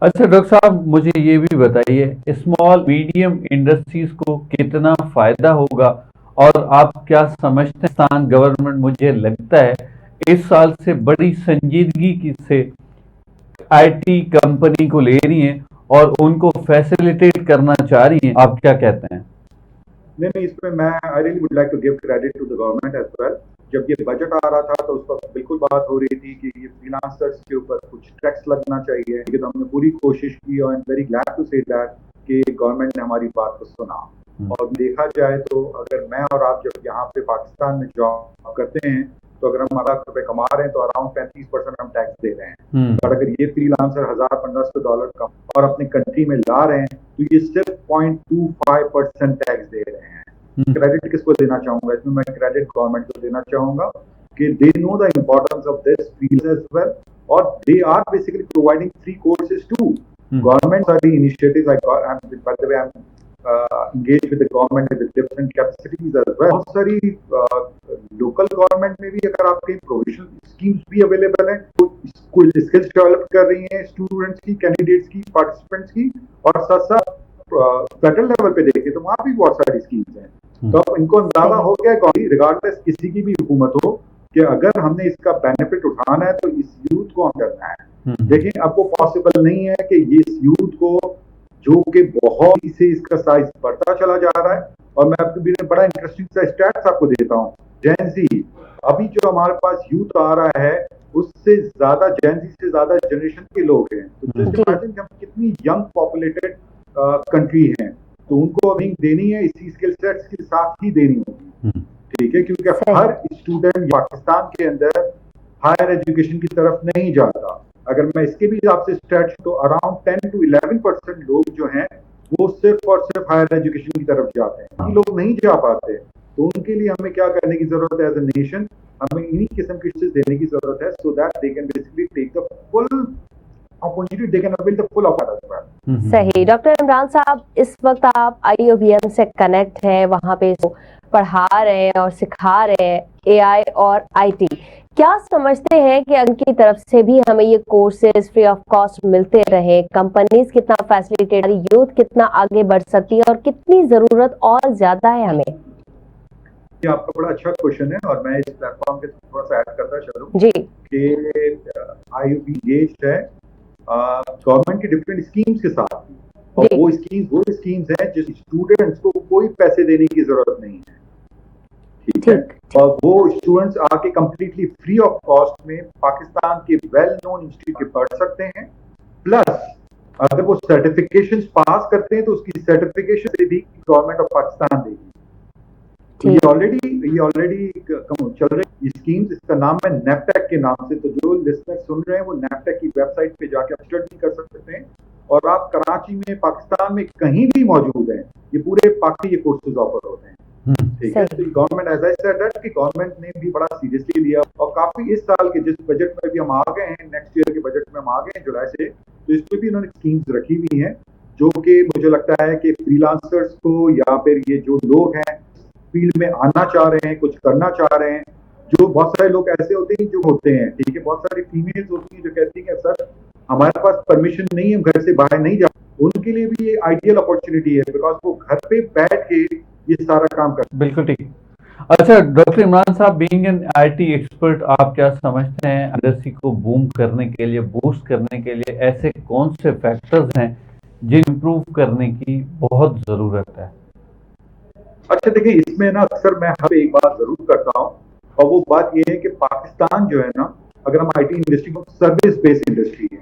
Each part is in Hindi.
अच्छा डॉक्टर साहब, मुझे ये भी बताइए, स्मॉल मीडियम इंडस्ट्रीज को कितना फायदा होगा और आप क्या समझते हैं? पाकिस्तान गवर्नमेंट मुझे लगता है इस साल से बड़ी संजीदगी से आईटी कंपनी को ले रही है और उनको फैसिलिटेट करना चाह रही है। आप क्या कहते हैं? नहीं नहीं, इसमें मैं I really would like to give credit to the government as well. जब ये बजट आ रहा था तो उस वक्त बिल्कुल बात हो रही थी कि ये फ्रीलांसर्स के ऊपर कुछ टैक्स लगना चाहिए, लेकिन हमने पूरी कोशिश की और I am very glad to say that कि गवर्नमेंट ने हमारी बात को सुना। और देखा जाए तो अगर मैं और आप जब यहाँ पे पाकिस्तान में जॉब करते हैं तो अगर हम ₹1,00,000 कमा रहे हैं तो अराउंड 35% हम टैक्स दे रहे हैं। और अगर ये फ्रीलांसर $1,000-1,500 कम और अपनी कंट्री में ला रहे हैं तो ये सिर्फ 0.25% टैक्स दे रहे हैं। क्रेडिट किसको देना चाहूंगा इसमें? मैं क्रेडिट गवर्नमेंट को देना चाहूंगा कि they know the importance of this field as well, और they are basically providing free courses to government. सारी initiatives by the way I am engaged with the government with different capacities as well। बहुत सारी लोकल गवर्नमेंट में भी अगर आपके प्रोविजनल स्कीम्स भी अवेलेबल हैं तो स्कूल स्किल्स डेवलप कर रही हैं स्टूडेंट्स की, कैंडिडेट्स की, पार्टिसिपेंट्स की। और साथ साथ फेडरल लेवल पे देखें तो वहां भी बहुत सारी स्कीम्स हैं। तो अब इनको अंदाजा हो गया रिगार्डलेस किसी की भी हुकूमत हो कि अगर हमने इसका बेनिफिट उठाना है तो इस यूथ को हम करना है। देखिए अब वो पॉसिबल नहीं है कि इस यूथ को, जो कि बहुत ही से इसका साइज बढ़ता चला जा रहा है। और मैं आपको बड़ा इंटरेस्टिंग सा स्टैट्स आपको देता हूँ। जेनजी, अभी जो हमारे पास यूथ आ रहा है उससे ज्यादा जेनजी से ज्यादा जनरेशन के लोग हैं। तो जस्ट इमेजिन कि हम कितनी यंग पॉपुलेटेड कंट्री हैं, तो उनको अभी देनी है इसी स्किल सेट्स के साथ ही देनी होगी। ठीक है, क्योंकि हर स्टूडेंट पाकिस्तान के अंदर हायर एजुकेशन की तरफ नहीं जाता। अगर मैं इसके भी आपसे स्टैट्स तो अराउंड 10 to 11% लोग जो हैं वो सिर्फ और सिर्फ हायर एजुकेशन की तरफ जाते हैं। ये लोग नहीं जा पाते, तो उनके लिए हमें क्या करने की जरूरत है? एज ए नेशन हमें इन्हीं किस्म की चीज देने की जरूरत है so that they can basically take the full opportunity, they can avail the full opportunity. सही। डॉक्टर इमरान साहब, इस वक्त आप IOBM से कनेक्ट हैं, वहां पे पढ़ा रहे हैं और सिखा रहे हैं AI और IT। क्या समझते हैं कि उनकी तरफ से भी हमें ये कोर्सेज फ्री ऑफ कॉस्ट मिलते रहे? कंपनीज कितना फैसिलिटेट, यूथ कितना आगे बढ़ सकती है और कितनी जरूरत और ज्यादा है हमें? ये आपका बड़ा अच्छा क्वेश्चन है और मैं इस प्लेटफॉर्म पे थोड़ा सा ऐड करता चलूं जी कि IOB engaged है गवर्नमेंट की डिफरेंट स्कीम्स के साथ। और वो स्कीम्स हैं जिस स्टूडेंट्स को कोई पैसे देने की जरूरत नहीं है। ठीक है, और वो स्टूडेंट्स आके कंप्लीटली फ्री ऑफ कॉस्ट में पाकिस्तान के वेल नोन इंस्टीट्यूट के पढ़ सकते हैं। प्लस अगर वो सर्टिफिकेशन पास करते हैं तो उसकी सर्टिफिकेशन से भी गवर्नमेंट ऑफ पाकिस्तान देगी। तो ये ऑलरेडी चल रही स्कीम्स। इसका नाम है नैपटेक के नाम से। तो जो लिस्टनर सुन रहे हैं वो नैपटेक की वेबसाइट पे जाके आप स्टडी कर सकते हैं। और आप कराची में, पाकिस्तान में कहीं भी मौजूद हैं, ये पूरे पाकि ये कोर्सेज ऑफर होते हैं। ठीक है, तो government as I said that कि गवर्नमेंट ने भी बड़ा सीरियसली लिया और काफी इस साल के जिस बजट में भी हम आ गए हैं, नेक्स्ट ईयर के बजट में हम आ गए हैं जुलाई से, तो इसमें भी उन्होंने स्कीम्स रखी हुई हैं जो कि मुझे लगता है कि फ्रीलांसर्स को या फिर ये जो लोग हैं फील्ड में आना चाह रहे हैं, कुछ करना चाह रहे हैं। जो बहुत सारे लोग ऐसे होते हैं जो होते हैं, ठीक है, बहुत सारी फीमेल्स होती हैं जो कहती हैं सर हमारे पास परमिशन नहीं है, हम घर से बाहर नहीं जा। उनके लिए भी ये आइडियल अपॉर्चुनिटी है बिकॉज वो घर पे बैठ के ये सारा काम कर। बिल्कुल ठीक। अच्छा डॉक्टर इमरान साहब, बीइंग एन IT एक्सपर्ट, आप क्या समझते हैं इंडस्ट्री को बूम करने के लिए, बूस्ट करने के लिए ऐसे कौन से फैक्टर्स हैं जिन इम्प्रूव करने की बहुत जरूरत है? अच्छा देखिए, इसमें ना अक्सर मैं हर एक बात जरूर करता हूँ और वो बात ये है कि पाकिस्तान जो है ना, अगर हम IT इंडस्ट्री को सर्विस बेस्ड इंडस्ट्री है,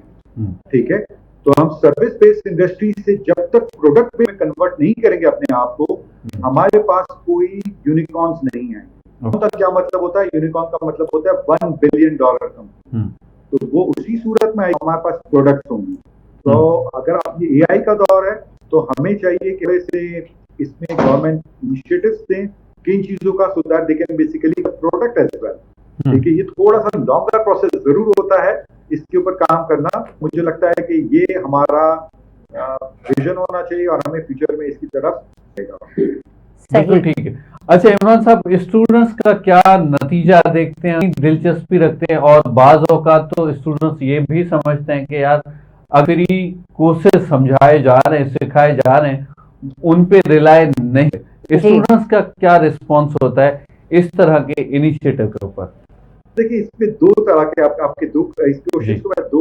ठीक है, तो हम सर्विस बेस्ड इंडस्ट्री से जब तक प्रोडक्ट में कन्वर्ट नहीं करेंगे अपने आप को, हमारे पास कोई यूनिकॉर्न्स नहीं है। उनका क्या मतलब होता है? यूनिकॉर्न का मतलब होता है $1 बिलियन कंपनी। तो वो उसी सूरत में हमारे पास प्रोडक्ट्स होंगी। तो अगर आप ये AI का दौर है तो हमें चाहिए कि वैसे इसमें गवर्नमेंट इनिशिएटिव्स दें किन चीजों का, so that they can basically product as well. देखिए ये थोड़ा सा लॉन्गर प्रोसेस जरूर होता है इसके ऊपर काम करना। मुझे लगता है कि ये हमारा विजन होना चाहिए और हमें फ्यूचर में इसकी तरफ बिल्कुल ठीक है। अच्छा इमरान साहब, स्टूडेंट्स का क्या नतीजा देखते हैं, दिलचस्पी रखते हैं? और बाज औकात तो स्टूडेंट्स ये भी समझते हैं कि यार फ्री कोर्सेज समझाए जा रहे हैं, सिखाए जा रहे हैं, उन पे रिलाय नहीं। स्टूडेंट्स का क्या रिस्पॉन्स होता है इस तरह के इनिशिएटिव के ऊपर? देखिए, इसमें दो तरह के आपके दो, इस क्वेश्चन को मैं दो